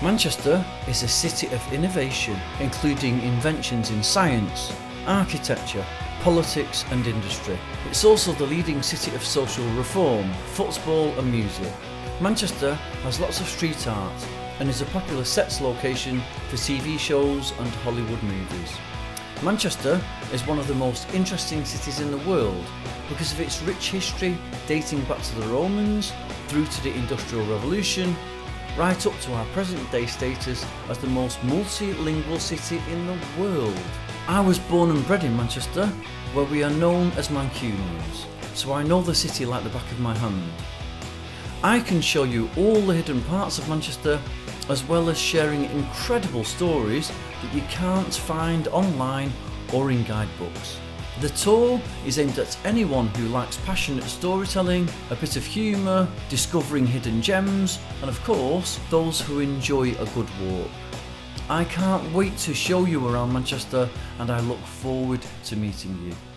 Manchester is a city of innovation, including inventions in science, architecture, politics and industry. It's also the leading city of social reform, football and music. Manchester has lots of street art and is a popular sets location for TV shows and Hollywood movies. Manchester is one of the most interesting cities in the world because of its rich history dating back to the Romans, through to the Industrial Revolution, right up to our present day status as the most multilingual city in the world. I was born and bred in Manchester, where we are known as Mancunians, so I know the city like the back of my hand. I can show you all the hidden parts of Manchester, as well as sharing incredible stories that you can't find online or in guidebooks. The tour is aimed at anyone who likes passionate storytelling, a bit of humour, discovering hidden gems, and of course, those who enjoy a good walk. I can't wait to show you around Manchester, and I look forward to meeting you.